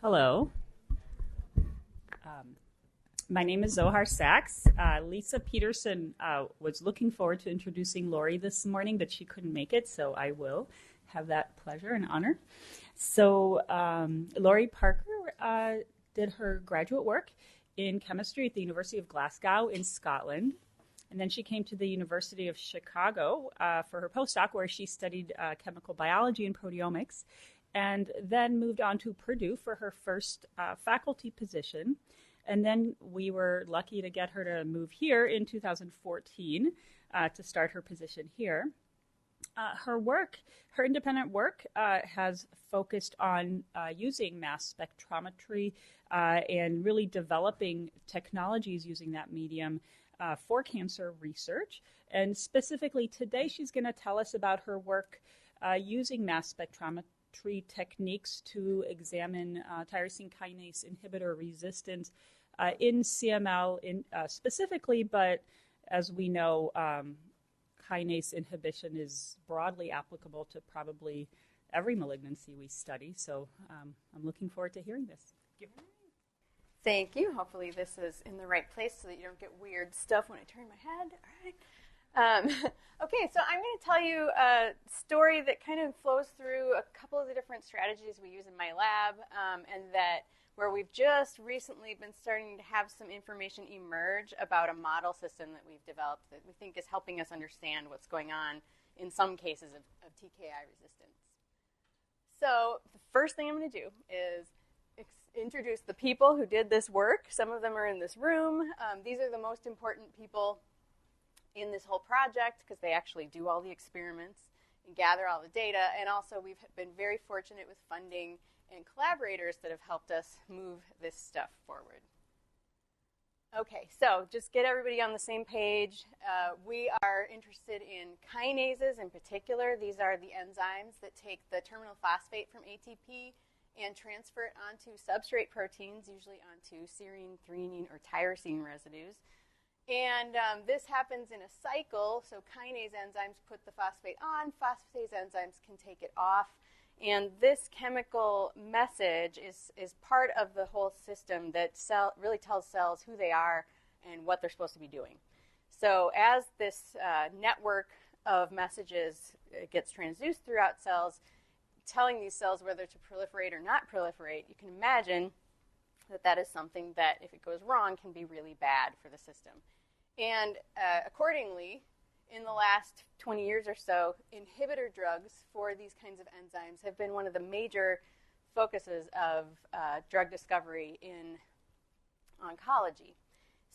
Hello. My name is Zohar Sachs. Lisa Peterson was looking forward to introducing Laurie this morning, but she couldn't make it, so I will have that pleasure and honor. So Laurie Parker did her graduate work in chemistry at the University of Glasgow in Scotland. And then she came to the University of Chicago for her postdoc, where she studied chemical biology and proteomics, and then moved on to Purdue for her first faculty position. And then we were lucky to get her to move here in 2014 to start her position here. Her independent work has focused on using mass spectrometry and really developing technologies using that medium for cancer research. And specifically today, she's going to tell us about her work using mass spectrometry techniques to examine tyrosine kinase inhibitor resistance in CML specifically, but as we know, kinase inhibition is broadly applicable to probably every malignancy we study. So I'm looking forward to hearing this. Thank you. Hopefully this is in the right place so that you don't get weird stuff when I turn my head. All right. Okay, so I'm going to tell you a story that kind of flows through a couple of the different strategies we use in my lab, and that where we've just recently been starting to have some information emerge about a model system that we've developed that we think is helping us understand what's going on in some cases of TKI resistance. So the first thing I'm going to do is introduce the people who did this work. Some of them are in this room. These are the most important people in this whole project because they actually do all the experiments and gather all the data. And also we've been very fortunate with funding and collaborators that have helped us move this stuff forward. Okay, so just get everybody on the same page. We are interested in kinases in particular. These are the enzymes that take the terminal phosphate from ATP and transfer it onto substrate proteins, usually onto serine, threonine, or tyrosine residues. And this happens in a cycle, so kinase enzymes put the phosphate on, phosphatase enzymes can take it off, and this chemical message is part of the whole system that really tells cells who they are and what they're supposed to be doing. So as this network of messages gets transduced throughout cells, telling these cells whether to proliferate or not proliferate, you can imagine that that is something that, if it goes wrong, can be really bad for the system. And accordingly, in the last 20 years or so, inhibitor drugs for these kinds of enzymes have been one of the major focuses of drug discovery in oncology.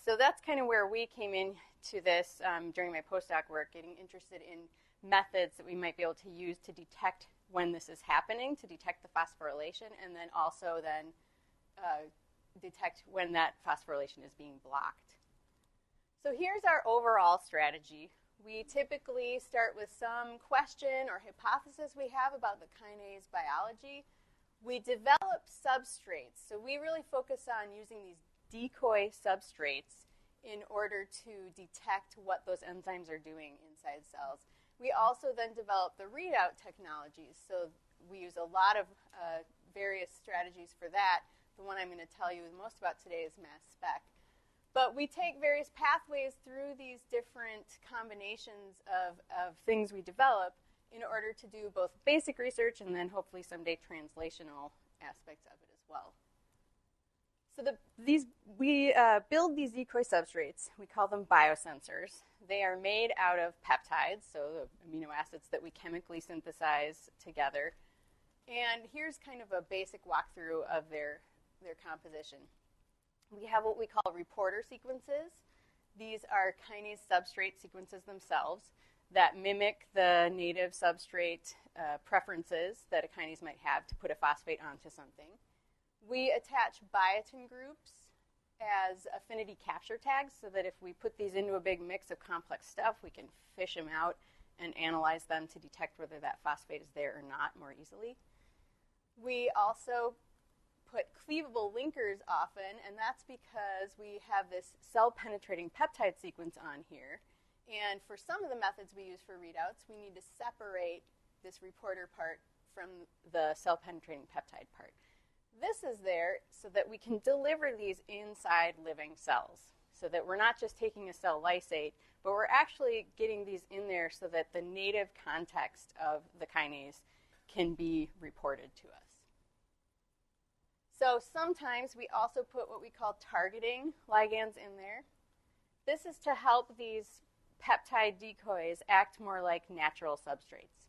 So that's kind of where we came into this during my postdoc work, getting interested in methods that we might be able to use to detect when this is happening, to detect the phosphorylation, and then also then detect when that phosphorylation is being blocked. So here's our overall strategy. We typically start with some question or hypothesis we have about the kinase biology. We develop substrates. So we really focus on using these decoy substrates in order to detect what those enzymes are doing inside cells. We also then develop the readout technologies. So we use a lot of various strategies for that. The one I'm going to tell you the most about today is mass spec. But we take various pathways through these different combinations of things we develop in order to do both basic research and then hopefully someday translational aspects of it as well. So we build these decoy substrates. We call them biosensors. They are made out of peptides, so the amino acids that we chemically synthesize together. And here's kind of a basic walkthrough of their composition. We have what we call reporter sequences. These are kinase substrate sequences themselves that mimic the native substrate preferences that a kinase might have to put a phosphate onto something. We attach biotin groups as affinity capture tags so that if we put these into a big mix of complex stuff, we can fish them out and analyze them to detect whether that phosphate is there or not more easily. We also put cleavable linkers often, and that's because we have this cell-penetrating peptide sequence on here. And for some of the methods we use for readouts, we need to separate this reporter part from the cell-penetrating peptide part. This is there so that we can deliver these inside living cells, so that we're not just taking a cell lysate, but we're actually getting these in there so that the native context of the kinase can be reported to us. So sometimes we also put what we call targeting ligands in there. This is to help these peptide decoys act more like natural substrates,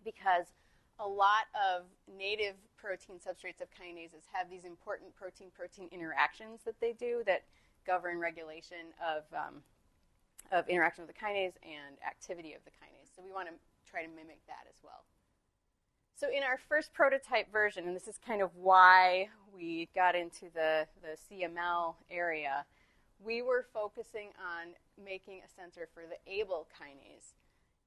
because a lot of native protein substrates of kinases have these important protein-protein interactions that they do that govern regulation of interaction of the kinase and activity of the kinase. So we want to try to mimic that as well. So in our first prototype version, and this is kind of why we got into the CML area, we were focusing on making a sensor for the ABL kinase.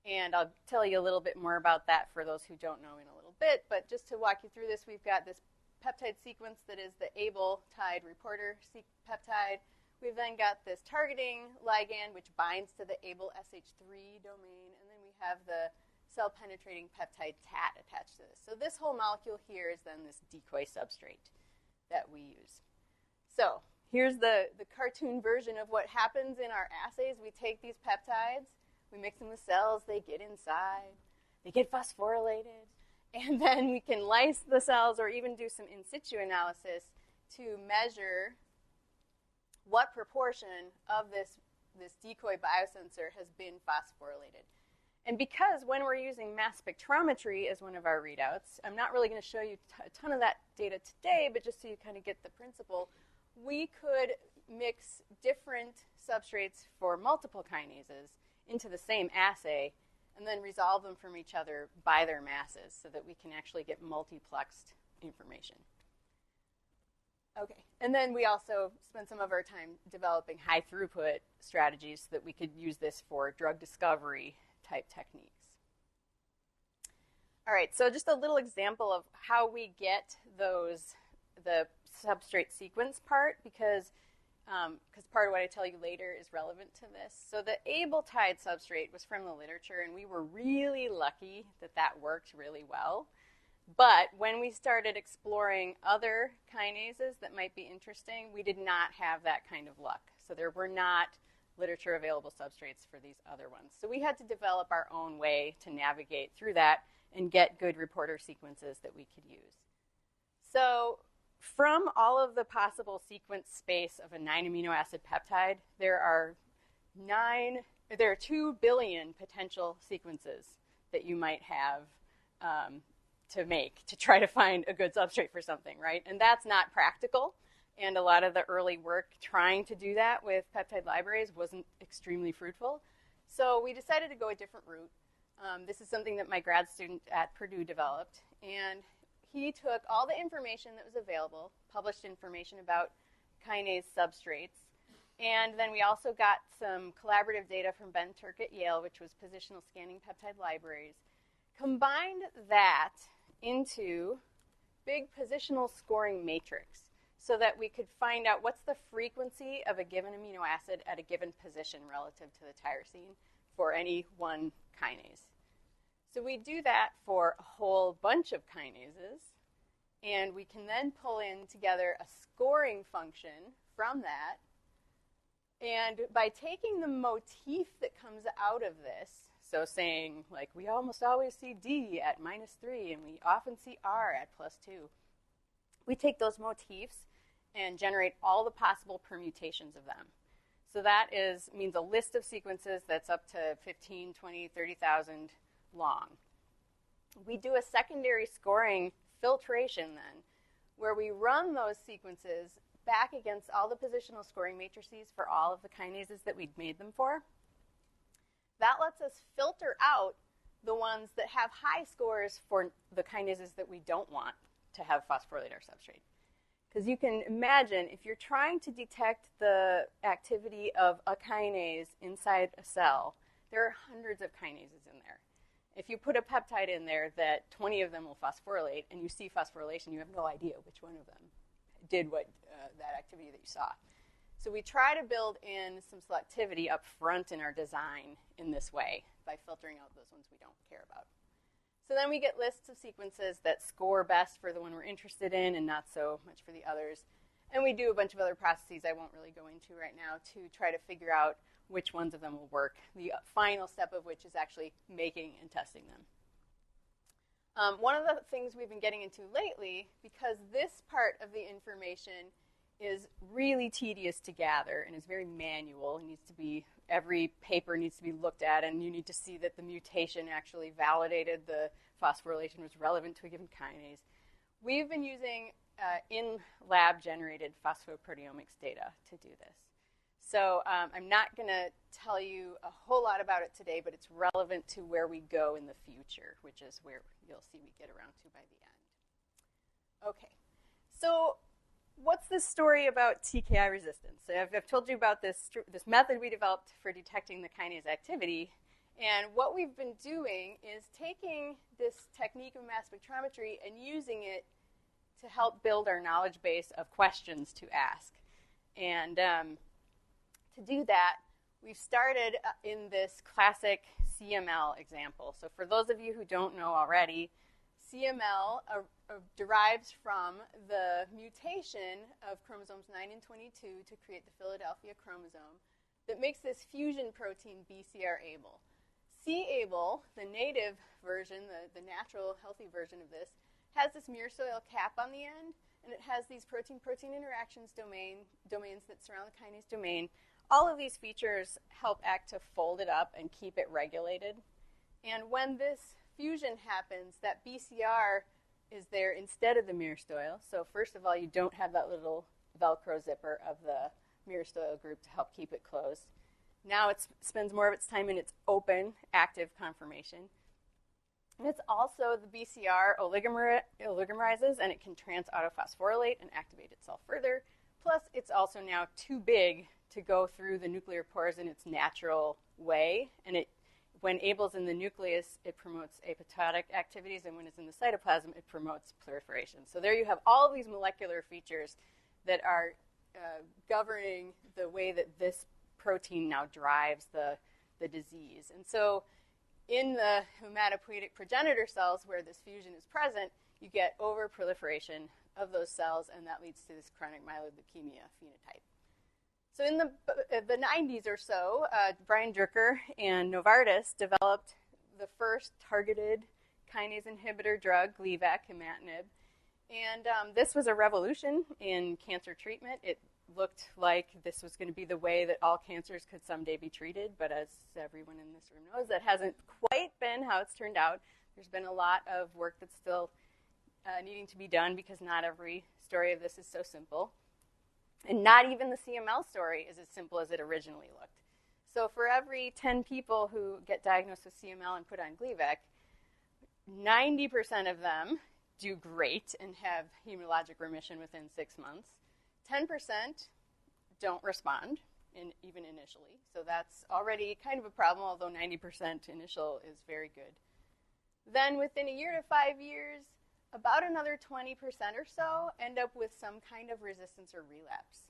And I'll tell you a little bit more about that for those who don't know in a little bit. But just to walk you through this, we've got this peptide sequence that is the ABL tide reporter peptide. We've then got this targeting ligand, which binds to the ABL SH3 domain. And then we have the cell-penetrating peptide TAT attached to this. So this whole molecule here is then this decoy substrate that we use. So here's the cartoon version of what happens in our assays. We take these peptides, we mix them with cells, they get inside, they get phosphorylated, and then we can lyse the cells or even do some in situ analysis to measure what proportion of this decoy biosensor has been phosphorylated. And because when we're using mass spectrometry as one of our readouts, I'm not really going to show you a ton of that data today, but just so you kind of get the principle, we could mix different substrates for multiple kinases into the same assay and then resolve them from each other by their masses so that we can actually get multiplexed information. Okay, and then we also spent some of our time developing high throughput strategies so that we could use this for drug discovery type techniques. All right, so just a little example of how we get the substrate sequence part, because part of what I tell you later is relevant to this. So the ABL tide substrate was from the literature, and we were really lucky that that worked really well. But when we started exploring other kinases that might be interesting, we did not have that kind of luck. So there were not literature available substrates for these other ones. So we had to develop our own way to navigate through that and get good reporter sequences that we could use. So from all of the possible sequence space of a 9 amino acid peptide, there are 2 billion potential sequences that you might have to try to find a good substrate for something, right? And that's not practical. And a lot of the early work trying to do that with peptide libraries wasn't extremely fruitful. So we decided to go a different route. This is something that my grad student at Purdue developed. And he took all the information that was available, published information about kinase substrates, and then we also got some collaborative data from Ben Turk at Yale, which was positional scanning peptide libraries, combined that into big positional scoring matrix so that we could find out what's the frequency of a given amino acid at a given position relative to the tyrosine for any one kinase. So we do that for a whole bunch of kinases, and we can then pull in together a scoring function from that. And by taking the motif that comes out of this, so saying, like, we almost always see D at -3, and we often see R at +2, we take those motifs and generate all the possible permutations of them. So that means a list of sequences that's up to 15, 20, 30,000 long. We do a secondary scoring filtration then, where we run those sequences back against all the positional scoring matrices for all of the kinases that we'd made them for. That lets us filter out the ones that have high scores for the kinases that we don't want to have phosphorylate our substrate. Because you can imagine, if you're trying to detect the activity of a kinase inside a cell, there are hundreds of kinases in there. If you put a peptide in there that 20 of them will phosphorylate, and you see phosphorylation, you have no idea which one of them did that activity that you saw. So we try to build in some selectivity up front in our design in this way by filtering out those ones we don't care about. So then we get lists of sequences that score best for the one we're interested in and not so much for the others. And we do a bunch of other processes I won't really go into right now to try to figure out which ones of them will work, the final step of which is actually making and testing them. One of the things we've been getting into lately, because this part of the information is really tedious to gather and is very manual, it needs to be, every paper needs to be looked at, and you need to see that the mutation actually validated the phosphorylation was relevant to a given kinase. We've been using in-lab generated phosphoproteomics data to do this. So I'm not going to tell you a whole lot about it today, but it's relevant to where we go in the future, which is where you'll see we get around to by the end. Okay, so what's this story about TKI resistance? So I've told you about this method we developed for detecting the kinase activity. And what we've been doing is taking this technique of mass spectrometry and using it to help build our knowledge base of questions to ask. And to do that, we've started in this classic CML example. So for those of you who don't know already, CML derives from the mutation of chromosomes 9 and 22 to create the Philadelphia chromosome that makes this fusion protein BCR-ABL. C-ABL, the native version, the natural healthy version of this, has this myristoyl cap on the end, and it has these protein-protein interactions domains that surround the kinase domain. All of these features help ACT to fold it up and keep it regulated. And when this fusion happens, that BCR is there instead of the myristoyl. So first of all, you don't have that little Velcro zipper of the myristoyl group to help keep it closed. Now it spends more of its time in its open, active conformation. And it's also the BCR oligomerizes, and it can trans-autophosphorylate and activate itself further. Plus, it's also now too big to go through the nuclear pores in its natural way. And when ABL's in the nucleus, it promotes apoptotic activities, and when it's in the cytoplasm, it promotes proliferation. So there you have all of these molecular features that are governing the way that this protein now drives the disease. And so in the hematopoietic progenitor cells where this fusion is present, you get overproliferation of those cells, and that leads to this chronic myeloid leukemia phenotype. So in the 90s or so, Brian Drucker and Novartis developed the first targeted kinase inhibitor drug, Gleevec, imatinib. And this was a revolution in cancer treatment. It looked like this was going to be the way that all cancers could someday be treated, but as everyone in this room knows, that hasn't quite been how it's turned out. There's been a lot of work that's still needing to be done because not every story of this is so simple. And not even the CML story is as simple as it originally looked. So for every 10 people who get diagnosed with CML and put on Gleevec, 90% of them do great and have hematologic remission within 6 months. 10% don't respond, even initially. So that's already kind of a problem, although 90% initial is very good. Then within a year to 5 years, about another 20% or so end up with some kind of resistance or relapse.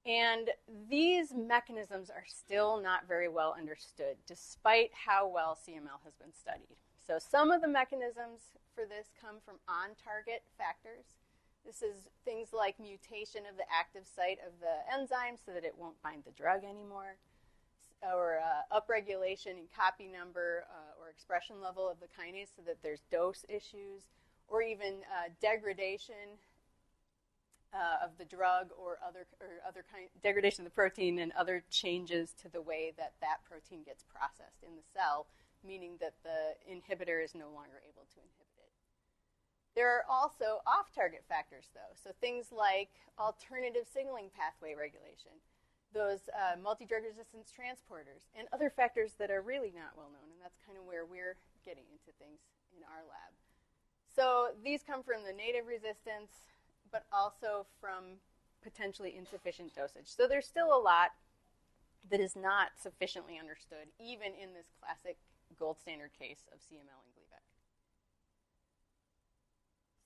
And these mechanisms are still not very well understood, despite how well CML has been studied. So some of the mechanisms for this come from on-target factors. This is things like mutation of the active site of the enzyme so that it won't bind the drug anymore, or upregulation in copy number or expression level of the kinase so that there's dose issues, or even degradation of the drug or other degradation of the protein and other changes to the way that that protein gets processed in the cell, meaning that the inhibitor is no longer able to inhibit it. There are also off-target factors, though, so things like alternative signaling pathway regulation, those multi-drug resistance transporters, and other factors that are really not well known, and that's kind of where we're getting into things in our lab. So these come from the native resistance, but also from potentially insufficient dosage. So there's still a lot that is not sufficiently understood, even in this classic gold standard case of CML and Gleevec.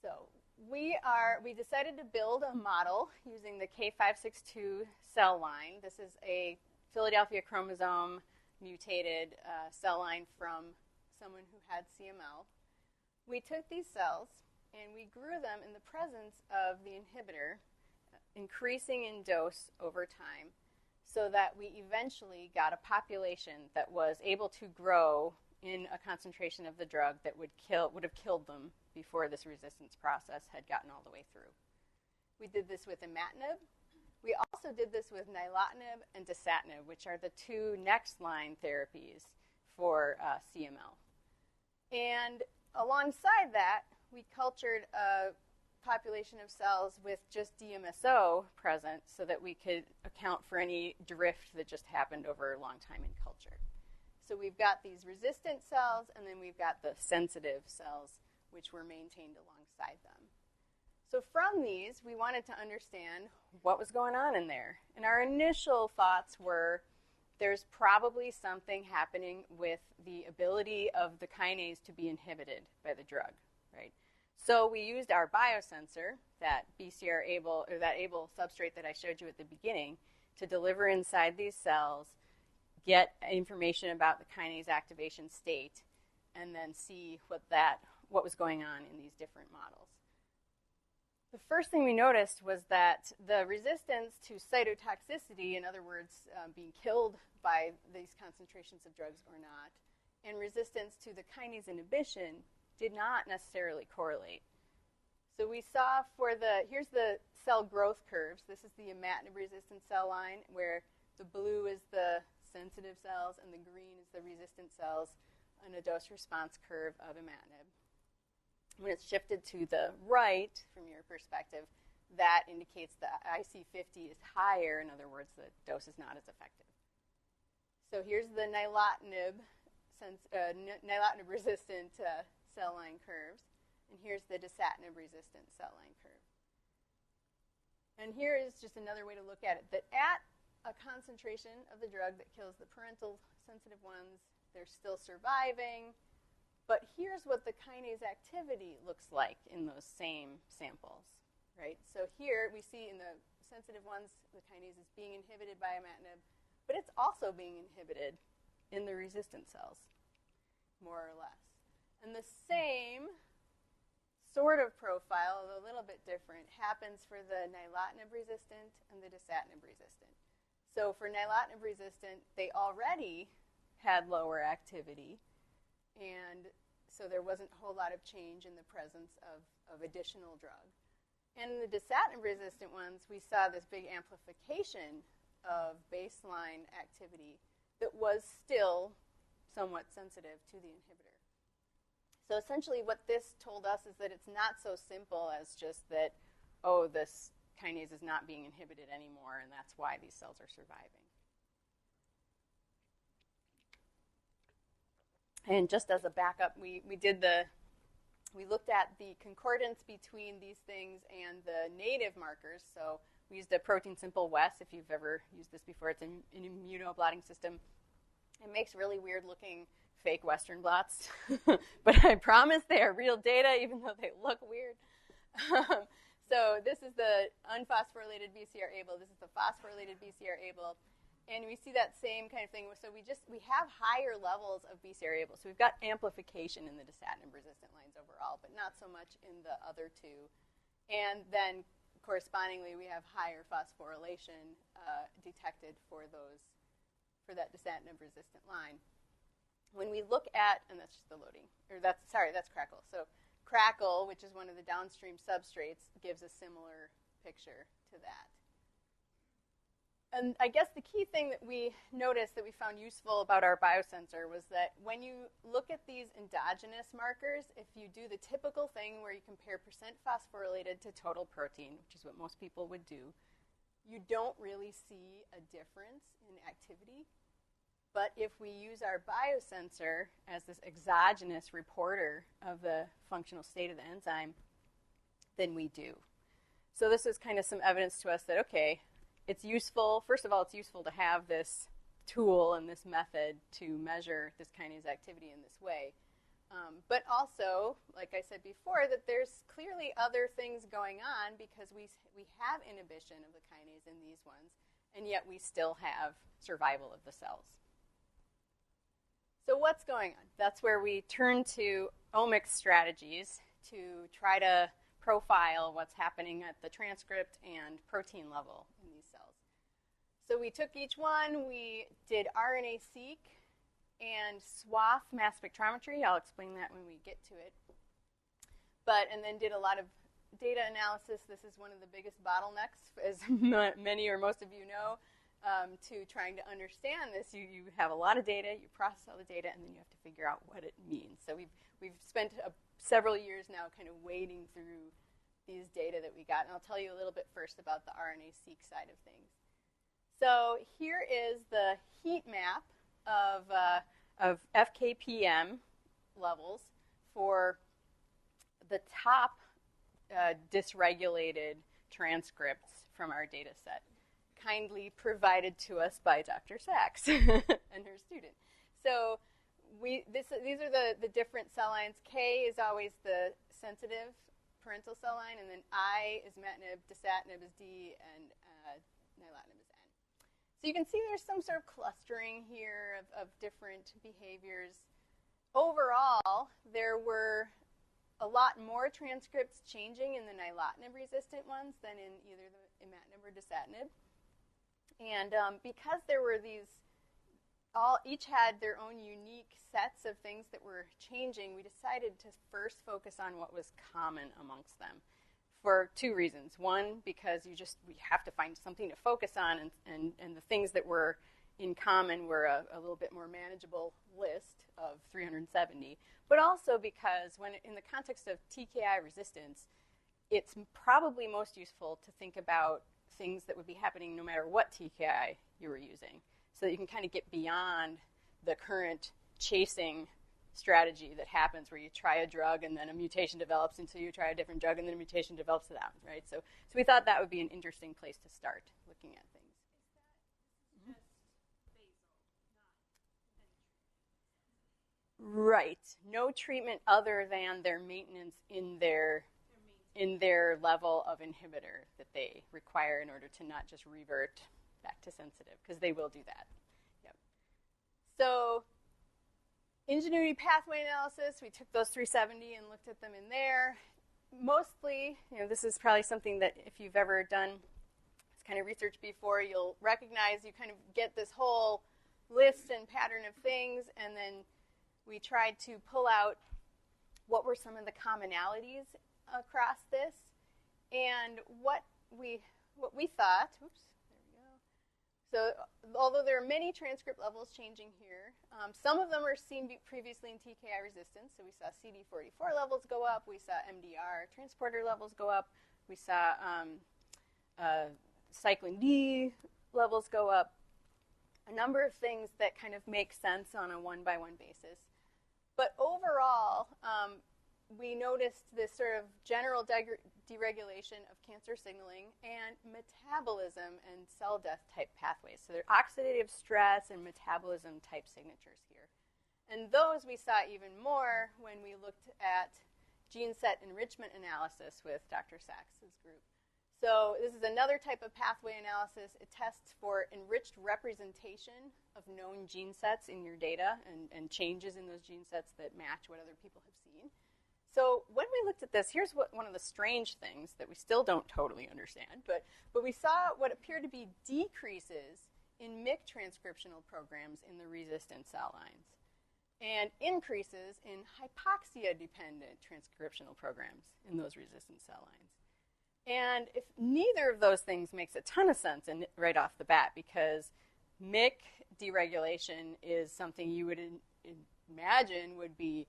So we decided to build a model using the K562 cell line. This is a Philadelphia chromosome mutated cell line from someone who had CML. We took these cells and we grew them in the presence of the inhibitor, increasing in dose over time, so that we eventually got a population that was able to grow in a concentration of the drug that would have killed them before this resistance process had gotten all the way through. We did this with imatinib. We also did this with nilotinib and dasatinib, which are the two next line therapies for CML. And alongside that, we cultured a population of cells with just DMSO present so that we could account for any drift that just happened over a long time in culture. So we've got these resistant cells, and then we've got the sensitive cells, which were maintained alongside them. So from these, we wanted to understand what was going on in there. And our initial thoughts were there's probably something happening with the ability of the kinase to be inhibited by the drug, right? So we used our biosensor, that BCR-ABL, or that ABL substrate that I showed you at the beginning, to deliver inside these cells, get information about the kinase activation state, and then see what was going on in these different models. The first thing we noticed was that the resistance to cytotoxicity, in other words, being killed by these concentrations of drugs or not, and resistance to the kinase inhibition did not necessarily correlate. So we saw here's the cell growth curves. This is the imatinib-resistant cell line, where the blue is the sensitive cells and the green is the resistant cells, and a dose-response curve of imatinib. When it's shifted to the right, from your perspective, that indicates that IC50 is higher. In other words, the dose is not as effective. So here's the nilotinib-resistant cell line curves, and here's the dasatinib-resistant cell line curve. And here is just another way to look at it, that at a concentration of the drug that kills the parental sensitive ones, they're still surviving. But here's what the kinase activity looks like in those same samples, right? So here we see in the sensitive ones, the kinase is being inhibited by imatinib, but it's also being inhibited in the resistant cells, more or less. And the same sort of profile, although a little bit different, happens for the nilotinib-resistant and the dasatinib-resistant. So for nilotinib-resistant, they already had lower activity, and so there wasn't a whole lot of change in the presence of additional drug. And in the dasatinib-resistant ones, we saw this big amplification of baseline activity that was still somewhat sensitive to the inhibitor. So essentially what this told us is that it's not so simple as just that, oh, this kinase is not being inhibited anymore, and that's why these cells are surviving. And just as a backup, we looked at the concordance between these things and the native markers. So we used a protein simple WES. If you've ever used this before, it's an immunoblotting system. It makes really weird looking fake Western blots, but I promise they are real data, even though they look weird. So this is the unphosphorylated BCR-ABL. This is the phosphorylated BCR-ABL. And we see that same kind of thing. So we have higher levels of BCR-ABL. So we've got amplification in the dasatinib-resistant lines overall, but not so much in the other two. And then correspondingly, we have higher phosphorylation detected for that dasatinib-resistant line. When we look at, and that's just the loading, that's Crackle. So Crackle, which is one of the downstream substrates, gives a similar picture to that. And I guess the key thing that we noticed that we found useful about our biosensor was that when you look at these endogenous markers, if you do the typical thing where you compare percent phosphorylated to total protein, which is what most people would do, you don't really see a difference in activity. But if we use our biosensor as this exogenous reporter of the functional state of the enzyme, then we do. So this is kind of some evidence to us that, okay, it's useful. First of all, it's useful to have this tool and this method to measure this kinase activity in this way. But also, like I said before, that there's clearly other things going on because we have inhibition of the kinase in these ones, and yet we still have survival of the cells. So what's going on? That's where we turn to omics strategies to try to profile what's happening at the transcript and protein level in these cells. So we took each one, we did RNA-seq and swath mass spectrometry. I'll explain that when we get to it. And then did a lot of data analysis. This is one of the biggest bottlenecks, as many or most of you know, to trying to understand this. You have a lot of data, you process all the data, and then you have to figure out what it means. So we've spent several years now kind of wading through these data that we got. And I'll tell you a little bit first about the RNA-seq side of things. So here is the heat map of FKPM levels for the top dysregulated transcripts from our data set, kindly provided to us by Dr. Sachs and her student. So these are the different cell lines. K is always the sensitive parental cell line, and then I is imatinib, dasatinib is D, and nilotinib is N. So you can see there's some sort of clustering here of different behaviors. Overall, there were a lot more transcripts changing in the nilotinib-resistant ones than in either the imatinib or dasatinib. And because there were these, each had their own unique sets of things that were changing, we decided to first focus on what was common amongst them for two reasons. One, because we have to find something to focus on, and the things that were in common were a little bit more manageable list of 370, but also because when in the context of TKI resistance, it's probably most useful to think about things that would be happening no matter what TKI you were using, so that you can kind of get beyond the current chasing strategy that happens where you try a drug and then a mutation develops, and so you try a different drug and then a mutation develops to that, right? So we thought that would be an interesting place to start looking at things. Right. No treatment other than their maintenance in their level of inhibitor that they require in order to not just revert back to sensitive, because they will do that. Yep. So ingenuity pathway analysis, we took those 370 and looked at them in there. Mostly, this is probably something that if you've ever done this kind of research before, you'll recognize. You kind of get this whole list and pattern of things, and then we tried to pull out what were some of the commonalities across this, and what we thought. Oops, there we go. So although there are many transcript levels changing here, some of them are seen previously in TKI resistance. So we saw CD44 levels go up. We saw MDR transporter levels go up. We saw cyclin D levels go up. A number of things that kind of make sense on a one-by-one basis. But overall, we noticed this sort of general deregulation of cancer signaling and metabolism and cell death type pathways. So there are oxidative stress and metabolism type signatures here. And those we saw even more when we looked at gene set enrichment analysis with Dr. Sachs's group. So this is another type of pathway analysis. It tests for enriched representation of known gene sets in your data and changes in those gene sets that match what other people have seen. So when we looked at this, here's one of the strange things that we still don't totally understand, but we saw what appeared to be decreases in MYC transcriptional programs in the resistant cell lines and increases in hypoxia-dependent transcriptional programs in those resistant cell lines. And if neither of those things makes a ton of sense right off the bat, because MYC deregulation is something you would imagine would be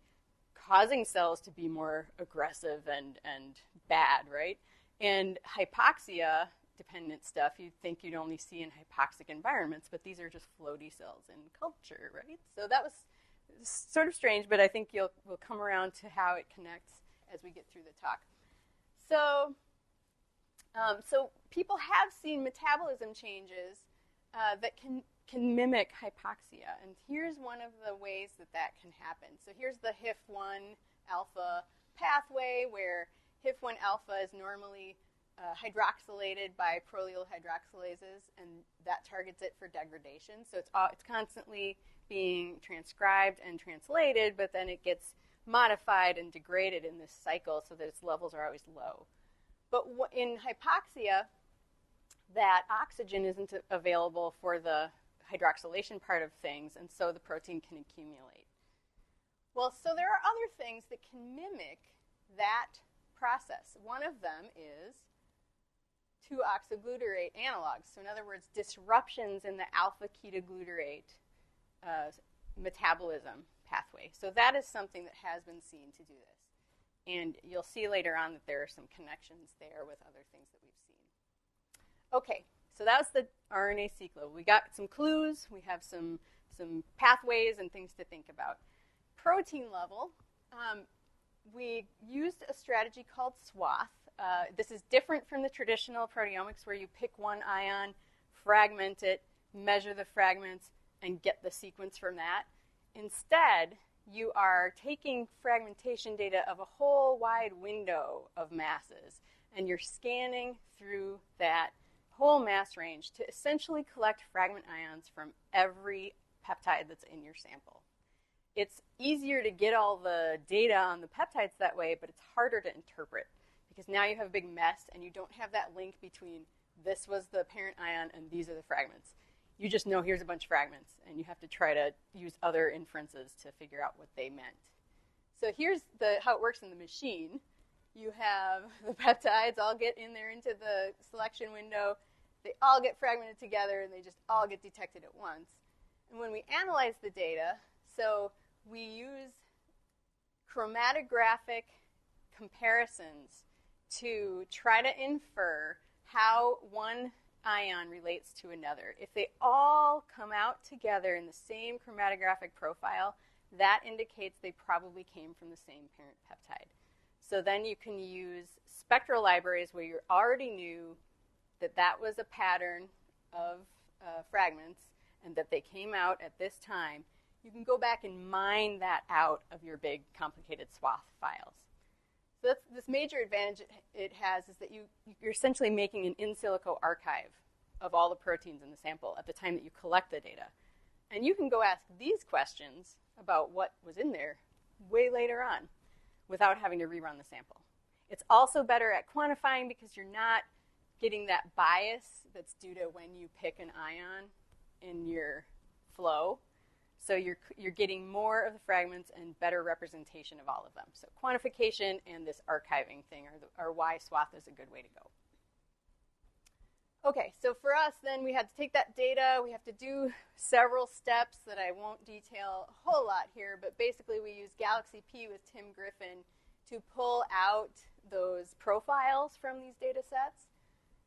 causing cells to be more aggressive and bad, right? And hypoxia-dependent stuff you'd think you'd only see in hypoxic environments, but these are just floaty cells in culture, right? So that was sort of strange, but I think we'll come around to how it connects as we get through the talk. So people have seen metabolism changes that can mimic hypoxia, and here's one of the ways that can happen. So here's the HIF1 alpha pathway, where HIF1 alpha is normally hydroxylated by prolyl hydroxylases, and that targets it for degradation. So it's constantly being transcribed and translated, but then it gets modified and degraded in this cycle so that its levels are always low. But in hypoxia, that oxygen isn't available for the hydroxylation part of things, and so the protein can accumulate. Well, so there are other things that can mimic that process. One of them is 2-oxoglutarate analogs. So in other words, disruptions in the alpha-ketoglutarate metabolism pathway. So that is something that has been seen to do this. And you'll see later on that there are some connections there with other things that we've seen. Okay, so that's the RNA-seq level. We got some clues. We have some pathways and things to think about. Protein level, we used a strategy called swath. This is different from the traditional proteomics where you pick one ion, fragment it, measure the fragments, and get the sequence from that. Instead, you are taking fragmentation data of a whole wide window of masses, and you're scanning through that whole mass range to essentially collect fragment ions from every peptide that's in your sample. It's easier to get all the data on the peptides that way, but it's harder to interpret because now you have a big mess and you don't have that link between this was the parent ion and these are the fragments. You just know here's a bunch of fragments, and you have to try to use other inferences to figure out what they meant. So here's how it works in the machine. You have the peptides all get in there into the selection window. They all get fragmented together, and they just all get detected at once. And when we analyze the data, so we use chromatographic comparisons to try to infer how one ion relates to another. If they all come out together in the same chromatographic profile, that indicates they probably came from the same parent peptide. So then you can use spectral libraries where you already knew that that was a pattern of fragments and that they came out at this time. You can go back and mine that out of your big complicated swath files. So that's, this major advantage it has is that you're essentially making an in silico archive of all the proteins in the sample at the time that you collect the data. And you can go ask these questions about what was in there way later on without having to rerun the sample. It's also better at quantifying because you're not getting that bias that's due to when you pick an ion in your flow. So you're getting more of the fragments and better representation of all of them. So quantification and this archiving thing are why swath is a good way to go. Okay, so for us then we had to take that data. We have to do several steps that I won't detail a whole lot here, but basically we use galaxyp with Tim Griffin to pull out those profiles from these data sets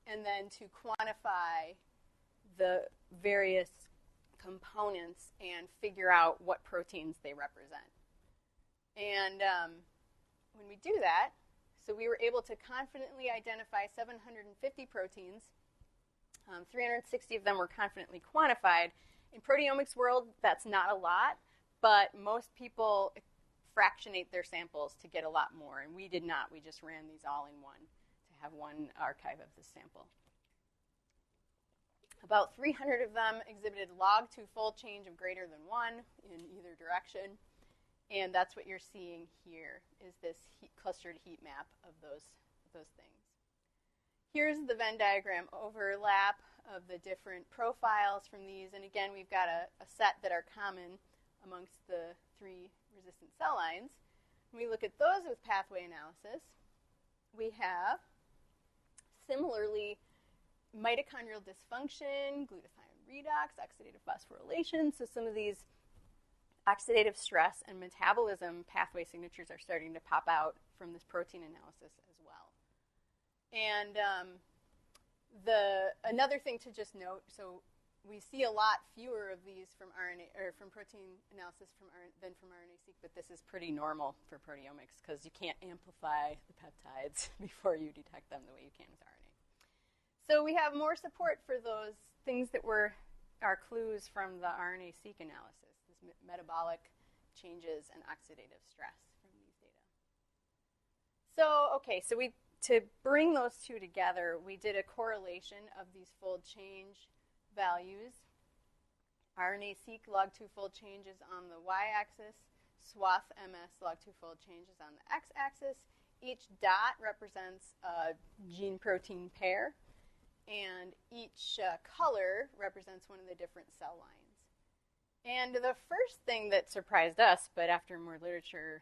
and then to quantify the various components and figure out what proteins they represent. And when we do that, so we were able to confidently identify 750 proteins. 360 of them were confidently quantified. In proteomics world, that's not a lot, but most people fractionate their samples to get a lot more, and we did not. We just ran these all in one to have one archive of the sample. About 300 of them exhibited log 2 fold change of greater than 1 in either direction, and that's what you're seeing here is this clustered heat map of those things. Here's the Venn diagram overlap of the different profiles from these, and again, we've got a set that are common amongst the 3 resistant cell lines. When we look at those with pathway analysis, we have similarly mitochondrial dysfunction, glutathione redox, oxidative phosphorylation. So some of these oxidative stress and metabolism pathway signatures are starting to pop out from this protein analysis as well. And another thing to just note, so we see a lot fewer of these from RNA or from protein analysis than from RNA-seq, but this is pretty normal for proteomics because you can't amplify the peptides before you detect them the way you can with RNA. So we have more support for those things that were our clues from the RNA-seq analysis, this metabolic changes and oxidative stress from these data. So, okay, so to bring those two together, we did a correlation of these fold change values. RNA-seq log 2 fold changes on the y-axis, swath ms log 2-fold changes on the x-axis. Each dot represents a gene-protein pair, and each color represents one of the different cell lines. And the first thing that surprised us, but after more literature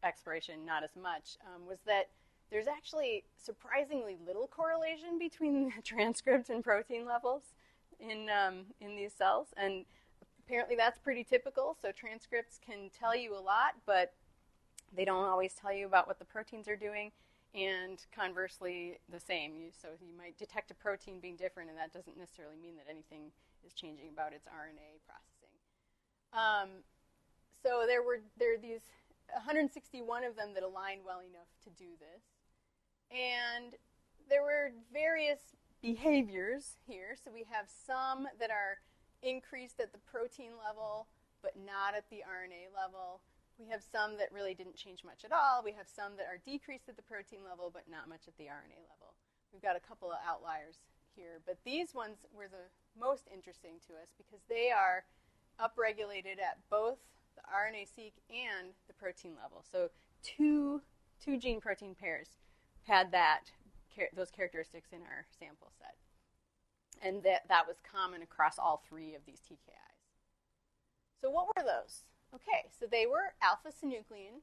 exploration, not as much, was that there's actually surprisingly little correlation between the transcript and protein levels in these cells. And apparently that's pretty typical. So transcripts can tell you a lot, but they don't always tell you about what the proteins are doing. And conversely, the same. So you might detect a protein being different, and that doesn't necessarily mean that anything is changing about its RNA processing. So there are these 161 of them that aligned well enough to do this. And there were various behaviors here. So we have some that are increased at the protein level, but not at the RNA level. We have some that really didn't change much at all. We have some that are decreased at the protein level, but not much at the RNA level. We've got a couple of outliers here, but these ones were the most interesting to us because they are upregulated at both the RNA-seq and the protein level. So two gene-protein pairs had those characteristics in our sample set. And that was common across all three of these TKIs. So what were those? Okay, so they were alpha-synuclein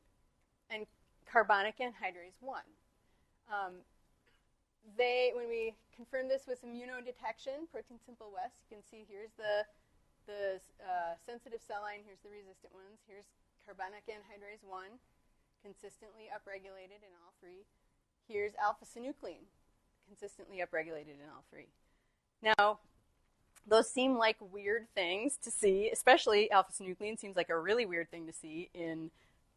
and carbonic anhydrase 1. When we confirmed this with immunodetection, Protein Simple West, you can see here's the sensitive cell line, here's the resistant ones, here's carbonic anhydrase 1, consistently upregulated in all three. Here's alpha-synuclein, consistently upregulated in all three. Now, those seem like weird things to see, especially alpha-synuclein seems like a really weird thing to see in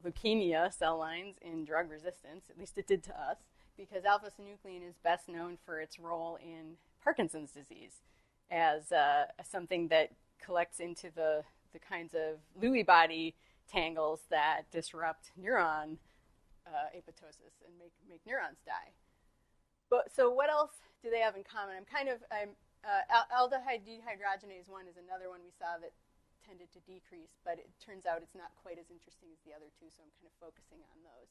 leukemia cell lines in drug resistance, at least it did to us, because alpha-synuclein is best known for its role in Parkinson's disease as something that collects into the kinds of Lewy body tangles that disrupt neuron apoptosis and make neurons die. But so what else do they have in common? Aldehyde dehydrogenase 1 is another one we saw that tended to decrease, but it turns out it's not quite as interesting as the other two, so I'm kind of focusing on those.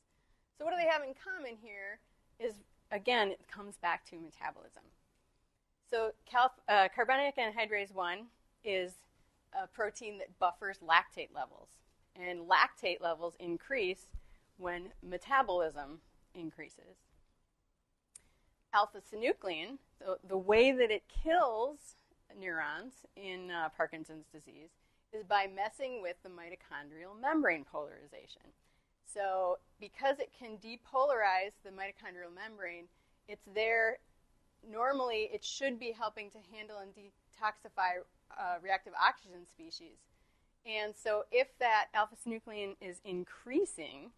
So what do they have in common here is, again, it comes back to metabolism. So carbonic anhydrase 1 is a protein that buffers lactate levels, and lactate levels increase when metabolism increases. Alpha-synuclein, so the way that it kills neurons in Parkinson's disease is by messing with the mitochondrial membrane polarization. So because it can depolarize the mitochondrial membrane, it's there. Normally, it should be helping to handle and detoxify reactive oxygen species. And so if that alpha-synuclein is increasing,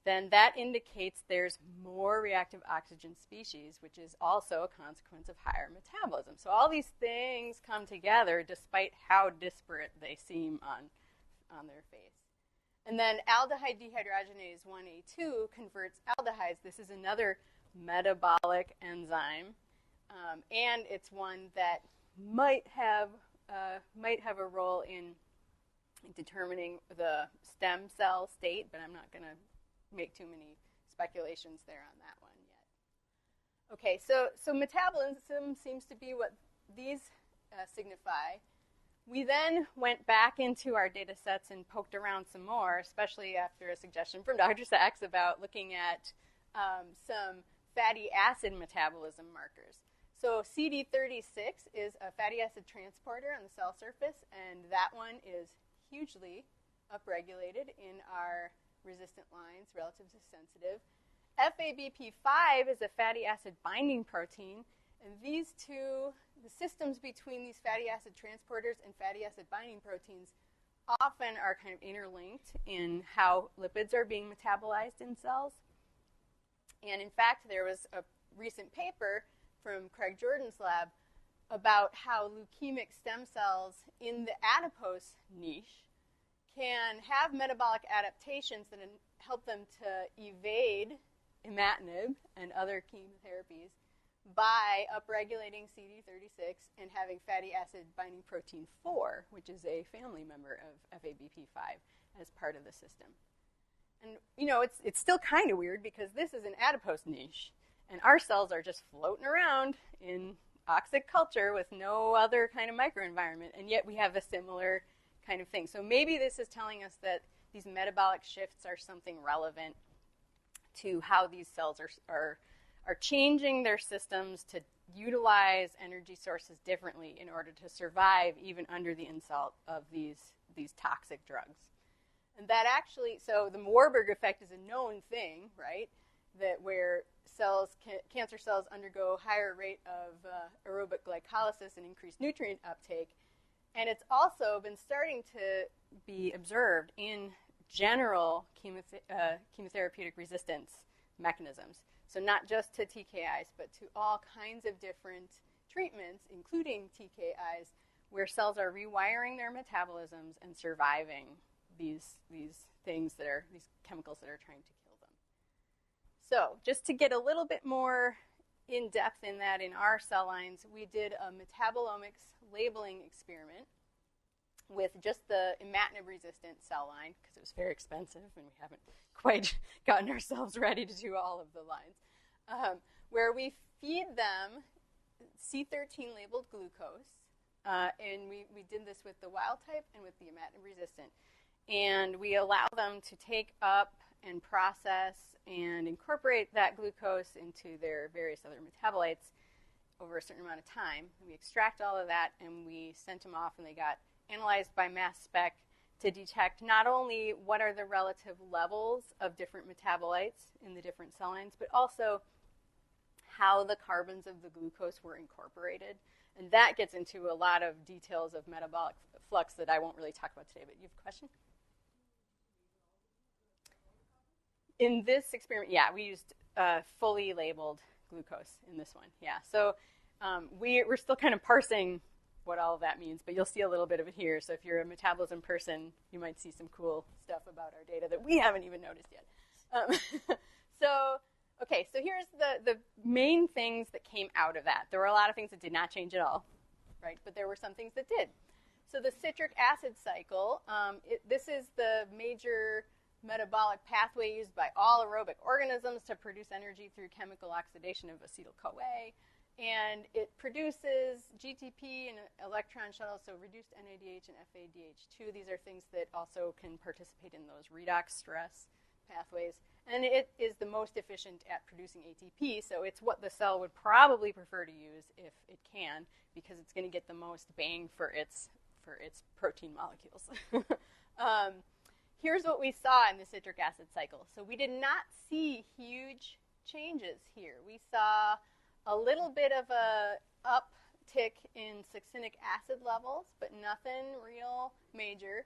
then that indicates there's more reactive oxygen species, which is also a consequence of higher metabolism. So all these things come together despite how disparate they seem on their face. And then aldehyde dehydrogenase 1A2 converts aldehydes. This is another metabolic enzyme, and it's one that might have a role in determining the stem cell state, but I'm not going to make too many speculations there on that one yet. Okay, so metabolism seems to be what these signify. We then went back into our data sets and poked around some more, especially after a suggestion from Dr. Sachs about looking at some fatty acid metabolism markers. So CD36 is a fatty acid transporter on the cell surface, and that one is hugely upregulated in our resistant lines relative to sensitive. FABP5 is a fatty acid binding protein, and these two, the systems between these fatty acid transporters and fatty acid binding proteins often are kind of interlinked in how lipids are being metabolized in cells. And in fact, there was a recent paper from Craig Jordan's lab about how leukemic stem cells in the adipose niche can have metabolic adaptations that help them to evade imatinib and other chemotherapies by upregulating CD36 and having fatty acid binding protein 4, which is a family member of FABP5, as part of the system. And, you know, it's still kind of weird because this is an adipose niche, and our cells are just floating around in oxic culture with no other kind of microenvironment, and yet we have a similar kind of thing. So maybe this is telling us that these metabolic shifts are something relevant to how these cells are changing their systems to utilize energy sources differently in order to survive even under the insult of these toxic drugs. And that actually, so the Warburg effect is a known thing, right? That where cancer cells undergo higher rate of aerobic glycolysis and increased nutrient uptake. And it's also been starting to be observed in general chemotherapeutic resistance mechanisms. So not just to TKIs, but to all kinds of different treatments, including TKIs, where cells are rewiring their metabolisms and surviving these things that are, these chemicals that are trying to kill them. So just to get a little bit more in depth in that, in our cell lines, we did a metabolomics labeling experiment with just the imatinib-resistant cell line, because it was very expensive and we haven't quite gotten ourselves ready to do all of the lines, where we feed them C13 labeled glucose, and we did this with the wild type and with the imatinib-resistant. And we allow them to take up and process and incorporate that glucose into their various other metabolites over a certain amount of time. We extract all of that, and we sent them off, and they got analyzed by mass spec to detect not only what are the relative levels of different metabolites in the different cell lines, but also how the carbons of the glucose were incorporated. And that gets into a lot of details of metabolic flux that I won't really talk about today, but you have a question? In this experiment, yeah, we used fully labeled glucose in this one, yeah. So we're still kind of parsing what all of that means, but you'll see a little bit of it here. So if you're a metabolism person, you might see some cool stuff about our data that we haven't even noticed yet. Okay, so here's the main things that came out of that. There were a lot of things that did not change at all, right? But there were some things that did. So the citric acid cycle, this is the major metabolic pathway used by all aerobic organisms to produce energy through chemical oxidation of acetyl-CoA. And it produces GTP and electron shuttles, so reduced NADH and FADH2. These are things that also can participate in those redox stress pathways. And it is the most efficient at producing ATP, so it's what the cell would probably prefer to use if it can, because it's going to get the most bang for its protein molecules. Here's what we saw in the citric acid cycle. So we did not see huge changes here. We saw a little bit of a uptick in succinic acid levels, but nothing real major.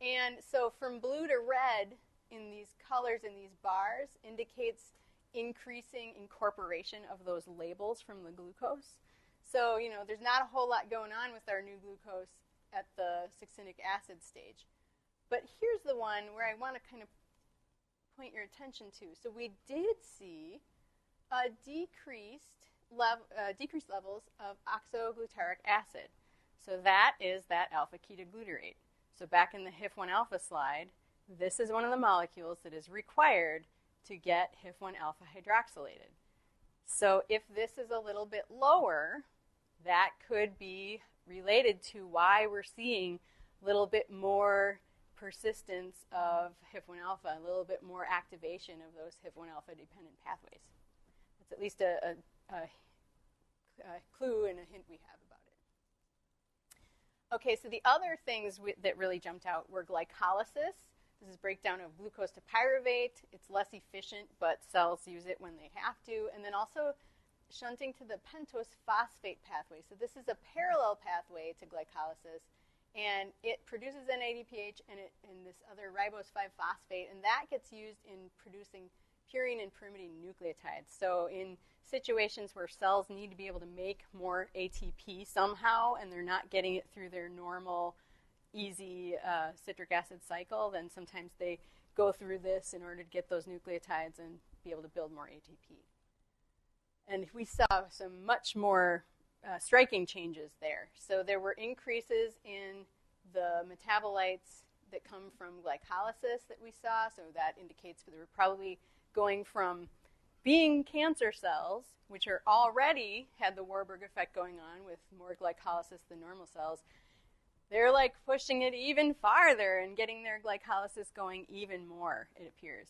And so from blue to red in these colors in these bars indicates increasing incorporation of those labels from the glucose. So, you know, there's not a whole lot going on with our new glucose at the succinic acid stage. But here's the one where I want to kind of point your attention to. So we did see a decreased levels of oxoglutaric acid. So that is that alpha-ketoglutarate. So back in the HIF-1 alpha slide, this is one of the molecules that is required to get HIF-1 alpha hydroxylated. So if this is a little bit lower, that could be related to why we're seeing a little bit more persistence of HIF-1 alpha, a little bit more activation of those HIF-1 alpha dependent pathways. It's at least a clue and a hint we have about it. Okay, so the other things that really jumped out were glycolysis. This is breakdown of glucose to pyruvate. It's less efficient, but cells use it when they have to. And then also shunting to the pentose phosphate pathway. So this is a parallel pathway to glycolysis, and it produces NADPH and this other ribose 5-phosphate, and that gets used in producing purine and pyrimidine nucleotides. So in situations where cells need to be able to make more ATP somehow, and they're not getting it through their normal, easy citric acid cycle, then sometimes they go through this in order to get those nucleotides and be able to build more ATP. And we saw some much more striking changes there. So there were increases in the metabolites that come from glycolysis that we saw, so that indicates that we're probably going from being cancer cells, which are already had the Warburg effect going on with more glycolysis than normal cells. They're like pushing it even farther and getting their glycolysis going even more, it appears,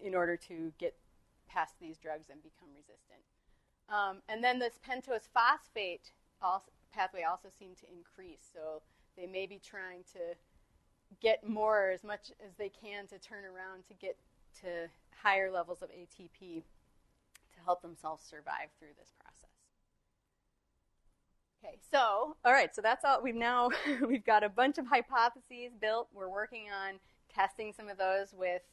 in order to get past these drugs and become resistant. And then this pentose phosphate pathway also seemed to increase, so they may be trying to get more, as much as they can, to turn around to get to higher levels of ATP to help themselves survive through this process. Okay, so, all right, so that's all. We've got a bunch of hypotheses built. We're working on testing some of those with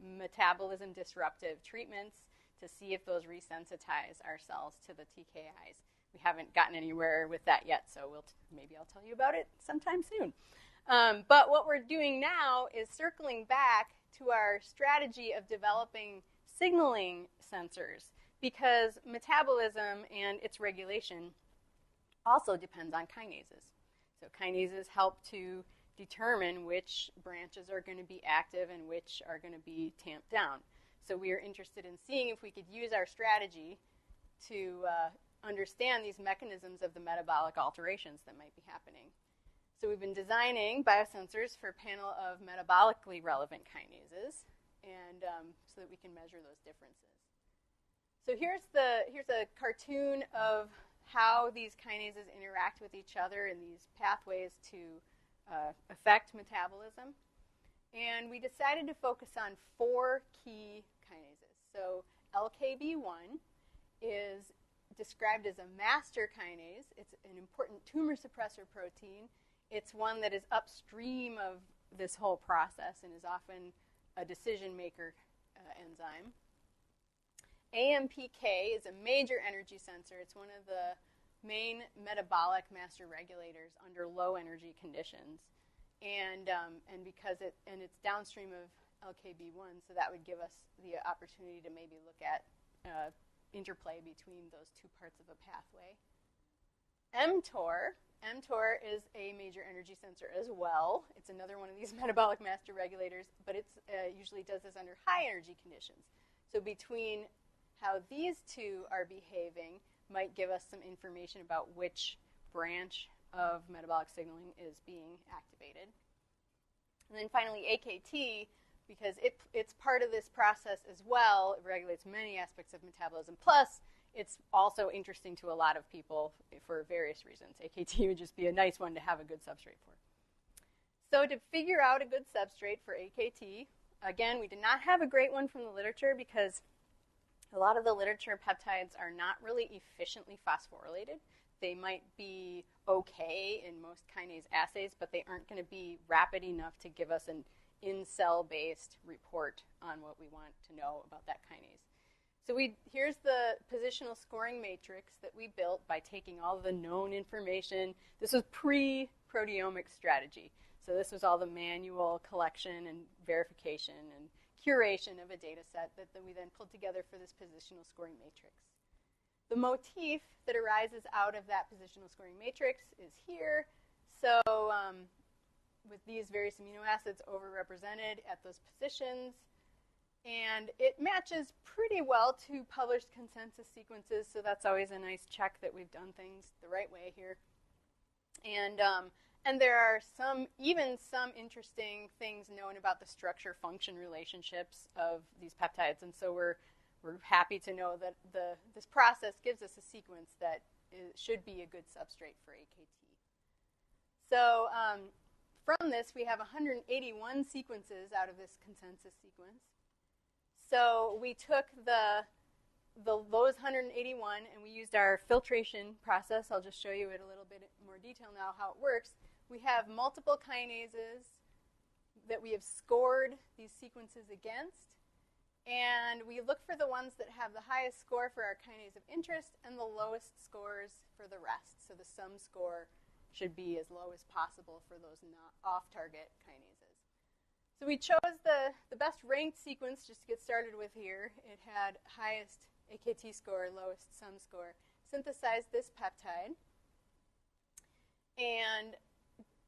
metabolism disruptive treatments to see if those resensitize our cells to the TKIs. We haven't gotten anywhere with that yet, so maybe I'll tell you about it sometime soon. But what we're doing now is circling back to our strategy of developing signaling sensors, because metabolism and its regulation also depends on kinases. So kinases help to determine which branches are going to be active and which are going to be tamped down. So we are interested in seeing if we could use our strategy to understand these mechanisms of the metabolic alterations that might be happening. So we've been designing biosensors for a panel of metabolically relevant kinases, and so that we can measure those differences. So here's a cartoon of how these kinases interact with each other in these pathways to affect metabolism. And we decided to focus on 4 key kinases. So LKB1 is described as a master kinase. It's an important tumor suppressor protein. It's one that is upstream of this whole process and is often a decision maker enzyme. AMPK is a major energy sensor. It's one of the main metabolic master regulators under low energy conditions. And because it's downstream of LKB1, so that would give us the opportunity to maybe look at interplay between those 2 parts of a pathway. mTOR is a major energy sensor as well. It's another one of these metabolic master regulators, but it usually does this under high energy conditions. So between how these 2 are behaving might give us some information about which branch of metabolic signaling is being activated. And then finally AKT, because it's part of this process as well. It regulates many aspects of metabolism. Plus, it's also interesting to a lot of people for various reasons. AKT would just be a nice one to have a good substrate for. So to figure out a good substrate for AKT, again, we did not have a great one from the literature because a lot of the literature peptides are not really efficiently phosphorylated. They might be okay in most kinase assays, but they aren't going to be rapid enough to give us an in-cell-based report on what we want to know about that kinase. So here's the positional scoring matrix that we built by taking all of the known information. This was pre-proteomics strategy. So this was all the manual collection and verification and curation of a data set that we then pulled together for this positional scoring matrix. The motif that arises out of that positional scoring matrix is here. So with these various amino acids overrepresented at those positions, and it matches pretty well to published consensus sequences, so that's always a nice check that we've done things the right way here. And there are even some interesting things known about the structure-function relationships of these peptides, and so we're happy to know that this process gives us a sequence that should be a good substrate for AKT. So from this, we have 181 sequences out of this consensus sequence. So we took those 181 and we used our filtration process. I'll just show you in a little bit more detail now how it works. We have multiple kinases that we have scored these sequences against. And we look for the ones that have the highest score for our kinase of interest and the lowest scores for the rest. So the sum score should be as low as possible for those off-target kinases. So we chose the best ranked sequence just to get started with here. It had highest AKT score, lowest sum score. Synthesized this peptide. And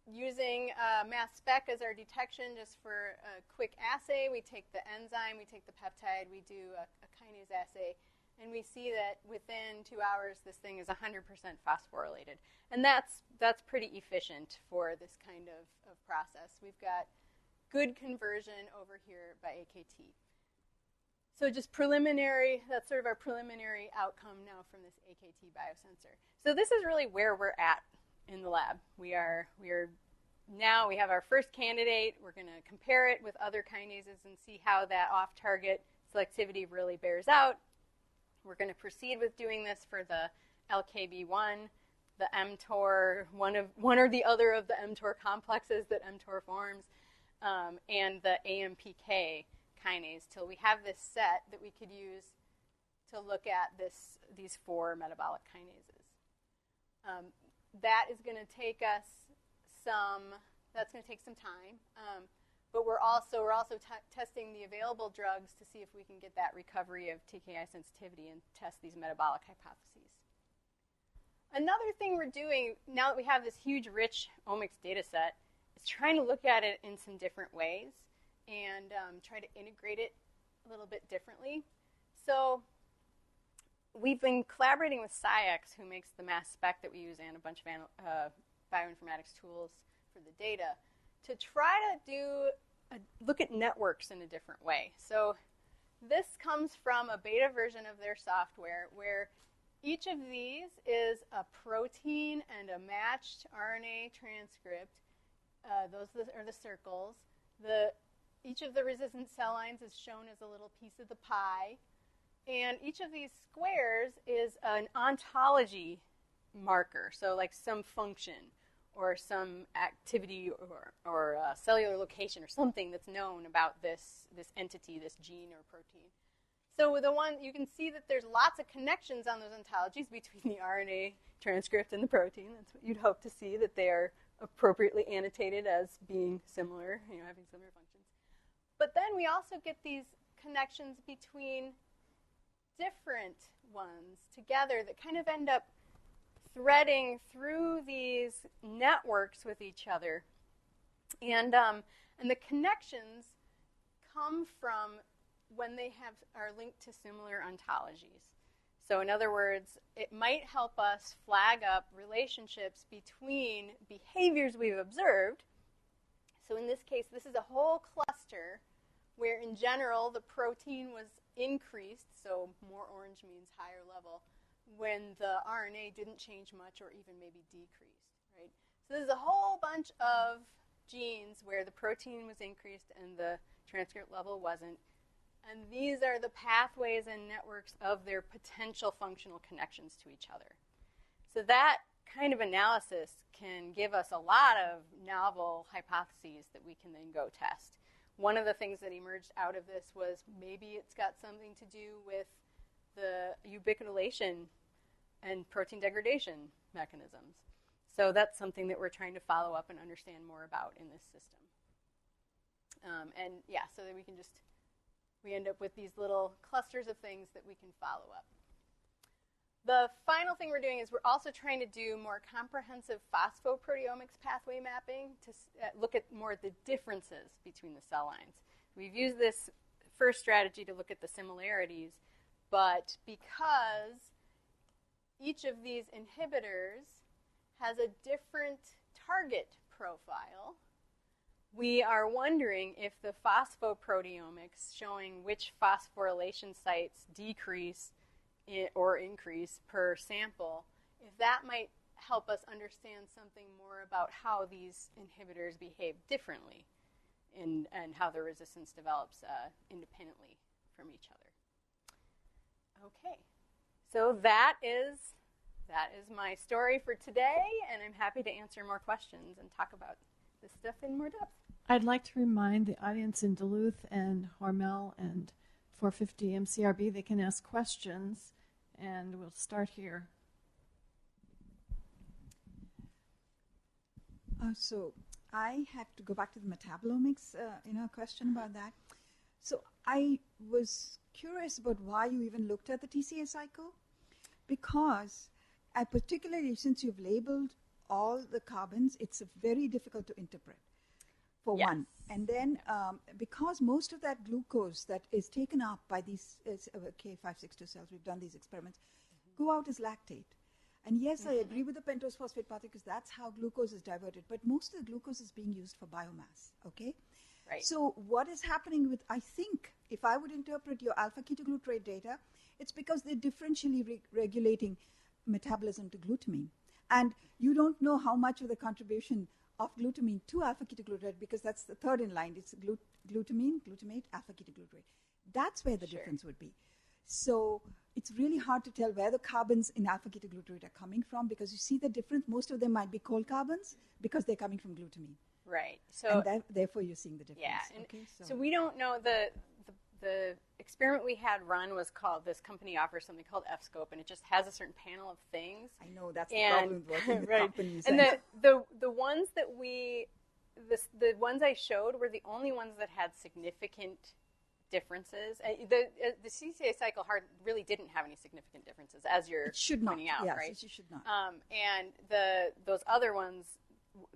using mass spec as our detection just for a quick assay. We take the enzyme, we take the peptide, we do a kinase assay, and we see that within 2 hours this thing is 100% phosphorylated. And that's pretty efficient for this kind of process. We've got good conversion over here by AKT. So just preliminary, that's sort of our preliminary outcome now from this AKT biosensor. So this is really where we're at in the lab. We are now, we have our first candidate. We're going to compare it with other kinases and see how that off-target selectivity really bears out. We're going to proceed with doing this for the LKB1, the mTOR, one or the other of the mTOR complexes that mTOR forms, and the AMPK kinase, till we have this set that we could use to look at these 4 metabolic kinases. That is going to take us that's going to take some time, but we're also testing the available drugs to see if we can get that recovery of TKI sensitivity and test these metabolic hypotheses. Another thing we're doing now that we have this huge, rich omics data set is trying to look at it in some different ways and try to integrate it a little bit differently. So we've been collaborating with SciEx, who makes the mass spec that we use and a bunch of bioinformatics tools for the data, to try to look at networks in a different way. So this comes from a beta version of their software where each of these is a protein and a matched RNA transcript. Those are the circles. Each of the resistant cell lines is shown as a little piece of the pie. And each of these squares is an ontology marker, so like some function or some activity or cellular location or something that's known about this entity, this gene or protein. So the one, you can see that there's lots of connections on those ontologies between the RNA transcript and the protein. That's what you'd hope to see, that they are appropriately annotated as being similar, having similar functions. But then we also get these connections between different ones together that kind of end up threading through these networks with each other. And the connections come from when they are linked to similar ontologies. So in other words, it might help us flag up relationships between behaviors we've observed. So in this case, this is a whole cluster where in general the protein was increased, so more orange means higher level, when the RNA didn't change much or even maybe decreased, right? So there's a whole bunch of genes where the protein was increased and the transcript level wasn't. And these are the pathways and networks of their potential functional connections to each other. So that kind of analysis can give us a lot of novel hypotheses that we can then go test. One of the things that emerged out of this was maybe it's got something to do with the ubiquitination and protein degradation mechanisms. So that's something that we're trying to follow up and understand more about in this system. So that we end up with these little clusters of things that we can follow up. The final thing we're doing is we're also trying to do more comprehensive phosphoproteomics pathway mapping to look at more the differences between the cell lines. We've used this first strategy to look at the similarities, but because each of these inhibitors has a different target profile, we are wondering if the phosphoproteomics showing which phosphorylation sites decrease or increase per sample, if that might help us understand something more about how these inhibitors behave differently and how the resistance develops independently from each other. Okay, so that is my story for today, and I'm happy to answer more questions and talk about this stuff in more depth. I'd like to remind the audience in Duluth and Hormel and 450 MCRB, they can ask questions, and we'll start here. So I have to go back to the metabolomics, question about that. So I was curious about why you even looked at the TCA cycle, because particularly since you've labeled all the carbons, it's very difficult to interpret, for Yes. one. And then because most of that glucose that is taken up by these K562 cells, we've done these experiments, go out as lactate. And yes, I agree with the pentose phosphate pathway because that's how glucose is diverted. But most of the glucose is being used for biomass, okay? Right. So what is happening with, I think, if I would interpret your alpha-ketoglutarate data, it's because they're differentially regulating metabolism to glutamine. And you don't know how much of the contribution of glutamine to alpha-ketoglutarate because that's the third in line. It's glutamine, glutamate, alpha-ketoglutarate. That's where the difference would be. So it's really hard to tell where the carbons in alpha-ketoglutarate are coming from because you see the difference. Most of them might be cold carbons because they're coming from glutamine. Right. So and therefore you're seeing the difference. yeah. And okay, so we don't know the experiment we had run was called, this company offers something called F-scope, and it just has a certain panel of things. I know that's the problem with working with companies. And the ones that the ones I showed were the only ones that had significant differences. The CCA cycle really didn't have any significant differences, as you're pointing out, yes, right? It should not. And those other ones,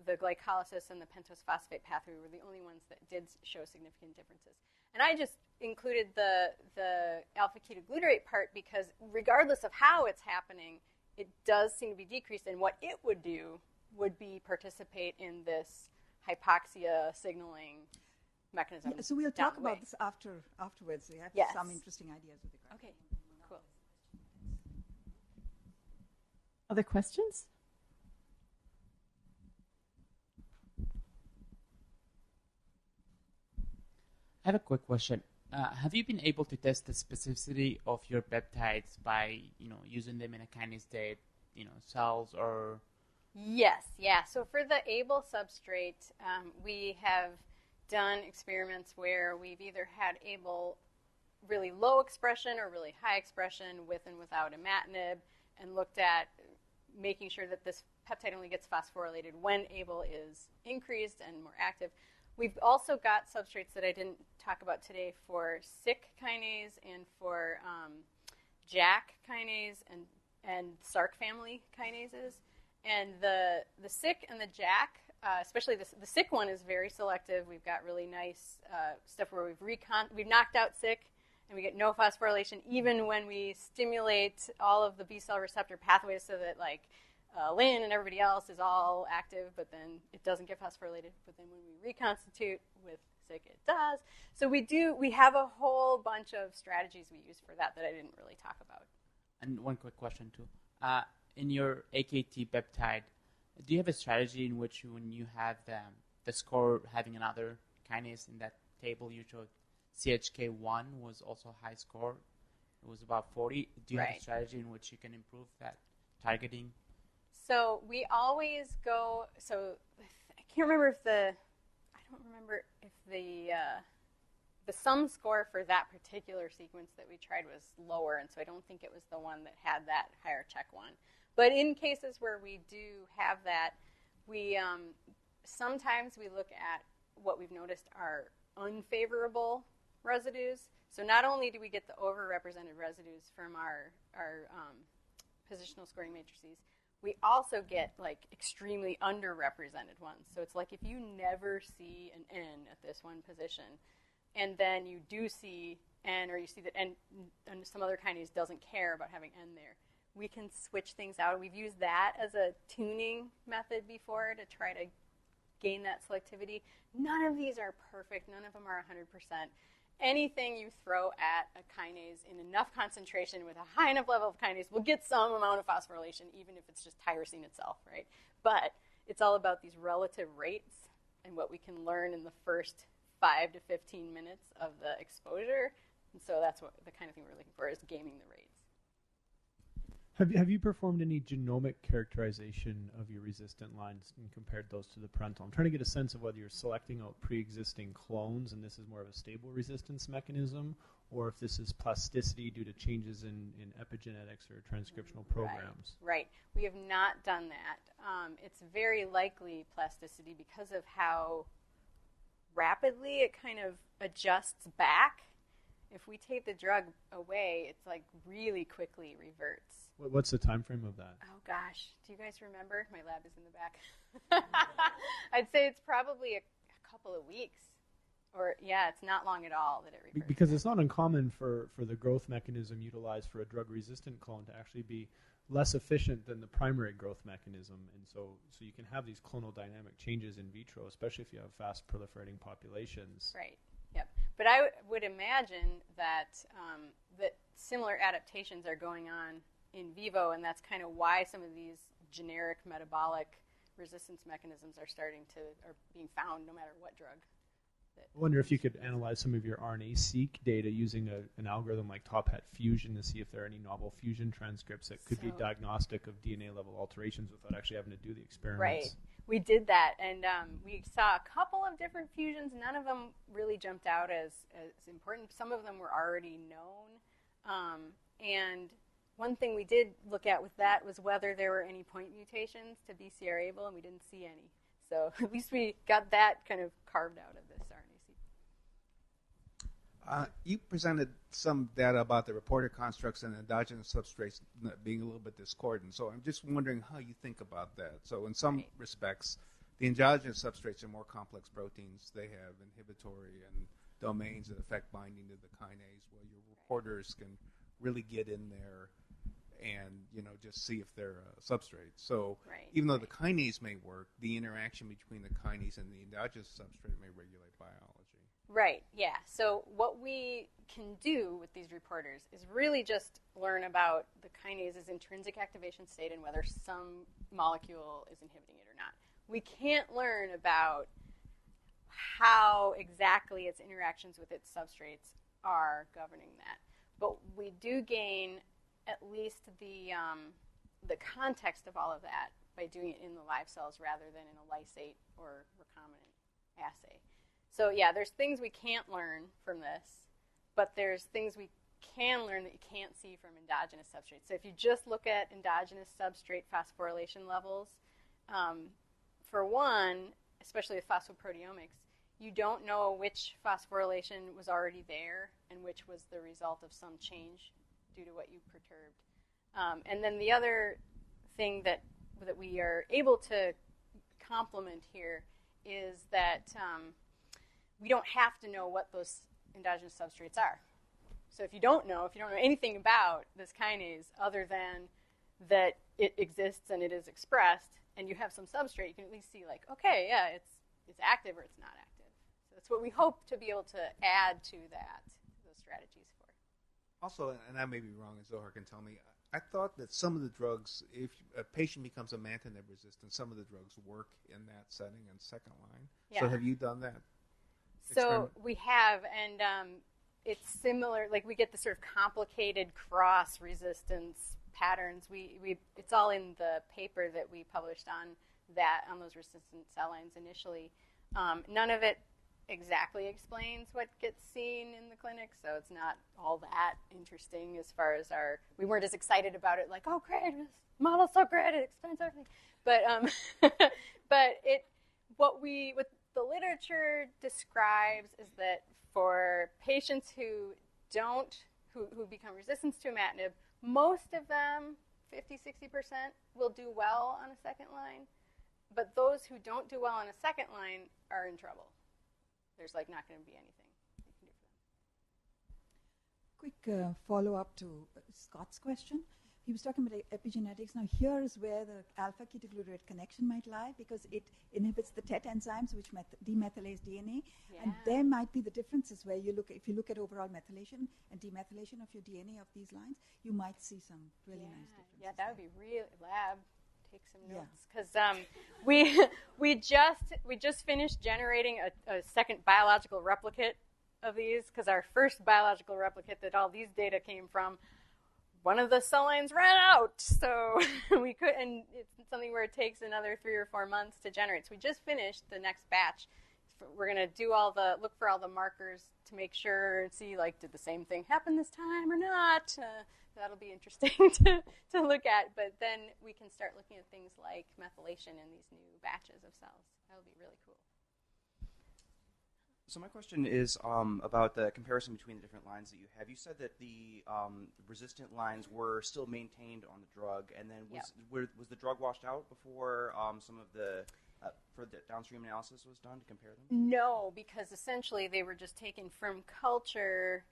the glycolysis and the pentose phosphate pathway, were the only ones that did show significant differences. And I just included the alpha-ketoglutarate part because regardless of how it's happening, it does seem to be decreased. And what it would do would be participate in this hypoxia signaling mechanism. Yeah, so we'll talk about this afterwards. We have some interesting ideas with regard. Okay, cool. Other questions? I have a quick question. Have you been able to test the specificity of your peptides by, using them in a kinase state, cells or? Yes, yeah. So for the able substrate, we have done experiments where we've either had able really low expression or really high expression with and without imatinib, and looked at making sure that this peptide only gets phosphorylated when able is increased and more active. We've also got substrates that I didn't talk about today for SYK kinase and for JAK kinase and SARC family kinases. And the SYK and the JAK, especially the SYK one, is very selective. We've got really nice stuff where we've knocked out SYK and we get no phosphorylation even when we stimulate all of the B cell receptor pathways so that Lin and everybody else is all active, but then it doesn't get phosphorylated. But then when we reconstitute with SYK, it does. So we have a whole bunch of strategies we use for that I didn't really talk about. And one quick question too. In your AKT peptide, do you have a strategy in which when you have the score having another kinase in that table you showed, CHK1 was also a high score. It was about 40. Do you have a strategy in which you can improve that targeting? So we always go. So I can't remember if the sum score for that particular sequence that we tried was lower, and so I don't think it was the one that had that higher check one. But in cases where we do have that, we sometimes we look at what we've noticed are unfavorable residues. So not only do we get the overrepresented residues from our positional scoring matrices, we also get extremely underrepresented ones. So it's like if you never see an N at this one position, and then you do see N, or you see that N, and some other kinase doesn't care about having N there, we can switch things out. We've used that as a tuning method before to try to gain that selectivity. None of these are perfect. None of them are 100%. Anything you throw at a kinase in enough concentration with a high enough level of kinase will get some amount of phosphorylation, even if it's just tyrosine itself, right? But it's all about these relative rates and what we can learn in the first 5 to 15 minutes of the exposure. And so that's what the kind of thing we're looking for, is gaming the rates. Have you performed any genomic characterization of your resistant lines and compared those to the parental? I'm trying to get a sense of whether you're selecting out pre-existing clones and this is more of a stable resistance mechanism, or if this is plasticity due to changes in epigenetics or transcriptional programs. Right. We have not done that. It's very likely plasticity because of how rapidly it kind of adjusts back. if we take the drug away, it's like really quickly reverts. What's the time frame of that? Oh gosh, do you guys remember? My lab is in the back. I'd say it's probably a couple of weeks. Or, yeah, it's not long at all that it reverts. Because it's not uncommon for the growth mechanism utilized for a drug-resistant clone to actually be less efficient than the primary growth mechanism. And so you can have these clonal dynamic changes in vitro, especially if you have fast proliferating populations. Right, yep. But I would imagine that, that similar adaptations are going on in vivo, and that's kind of why some of these generic metabolic resistance mechanisms are being found no matter what drug. I wonder if you could analyze some of your RNA-seq data using an algorithm like Top Hat fusion to see if there are any novel fusion transcripts that could be diagnostic of DNA-level alterations without actually having to do the experiments. Right. We did that, and we saw a couple of different fusions. None of them really jumped out as important. Some of them were already known. And one thing we did look at with that was whether there were any point mutations to BCR-ABL, and we didn't see any. So at least we got that kind of carved out of this RNA-seq. You presented some data about the reporter constructs and endogenous substrates being a little bit discordant. So I'm just wondering how you think about that. So in some respects, the endogenous substrates are more complex proteins. They have inhibitory and domains that affect binding to the kinase, while your reporters can really get in there and just see if they're a substrate. So even though the kinase may work, the interaction between the kinase and the endogenous substrate may regulate biology. Right, yeah. So what we can do with these reporters is really just learn about the kinase's intrinsic activation state and whether some molecule is inhibiting it or not. We can't learn about how exactly its interactions with its substrates are governing that. But we do gain at least the context of all of that by doing it in the live cells rather than in a lysate or recombinant assay. So yeah, there's things we can't learn from this, but there's things we can learn that you can't see from endogenous substrates. So if you just look at endogenous substrate phosphorylation levels, for one, especially with phosphoproteomics, you don't know which phosphorylation was already there and which was the result of some change due to what you perturbed. And then the other thing that we are able to complement here is that we don't have to know what those endogenous substrates are. So if you don't know anything about this kinase other than that it exists and it is expressed, and you have some substrate, you can at least see like, okay, yeah, it's active or it's not active. So that's what we hope to be able to add to those strategies for. Also, and I may be wrong, and Zohar can tell me, I thought that some of the drugs, if a patient becomes imatinib resistant, some of the drugs work in that setting in second line. Yeah. So have you done that? So we have, and it's similar. Like we get the sort of complicated cross resistance patterns. It's all in the paper that we published on those resistant cell lines initially. None of it exactly explains what gets seen in the clinic, so it's not all that interesting as far as we weren't as excited about it. Like, oh great, this model's so great, it explains everything. But what the literature describes is that for patients who become resistant to imatinib, most of them, 50-60%, will do well on a second line. But those who don't do well on a second line are in trouble. There's like not going to be anything you can do for them. Quick follow-up to Scott's question. He was talking about epigenetics. Now here is where the alpha-ketoglutarate connection might lie, because it inhibits the TET enzymes which demethylase DNA. Yeah. And there might be the differences where if you look at overall methylation and demethylation of your DNA of these lines, you might see some really nice differences. Yeah, that would be real. Lab, take some notes, because we just finished generating a second biological replicate of these, because our first biological replicate that all these data came from, one of the cell lines ran out, so we couldn't. It's something where it takes another 3 or 4 months to generate. So we just finished the next batch. We're going to do look for all the markers to make sure and see, like, did the same thing happen this time or not? That'll be interesting to look at. But then we can start looking at things like methylation in these new batches of cells. That would be really cool. So my question is about the comparison between the different lines that you have. You said that the resistant lines were still maintained on the drug, and then was the drug washed out before some of the for the downstream analysis was done to compare them? No, because essentially they were just taken from culture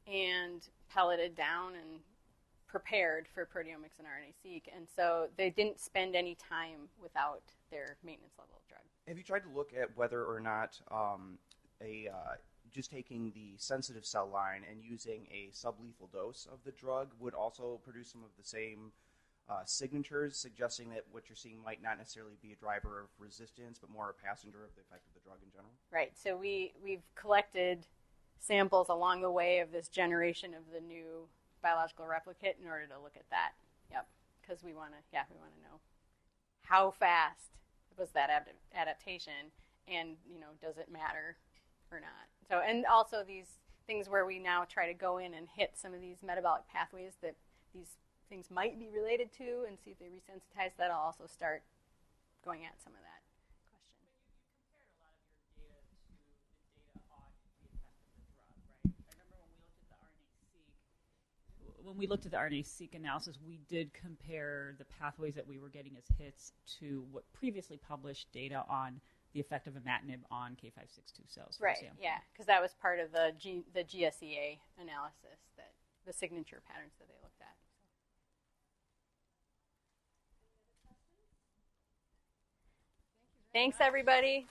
and pelleted down and prepared for proteomics and RNA-seq, and so they didn't spend any time without their maintenance level of drug. Have you tried to look at whether or not just taking the sensitive cell line and using a sublethal dose of the drug would also produce some of the same signatures, suggesting that what you're seeing might not necessarily be a driver of resistance, but more a passenger of the effect of the drug in general? Right. So we've collected samples along the way of this generation of the new biological replicate in order to look at that. Yep. Because we want to know how fast was that adaptation, and does it matter or not? So, and also these things where we now try to go in and hit some of these metabolic pathways that these things might be related to, and see if they resensitize. That'll also start going at some of that question. But you compared a lot of your data to the data on the effect of the drug, right? I remember when we looked at the RNA-seq analysis, we did compare the pathways that we were getting as hits to what previously published data on the effect of imatinib on K562 cells, for right, example. yeah, because that was part of the GSEA analysis, that the signature patterns that they looked at. Thanks, everybody.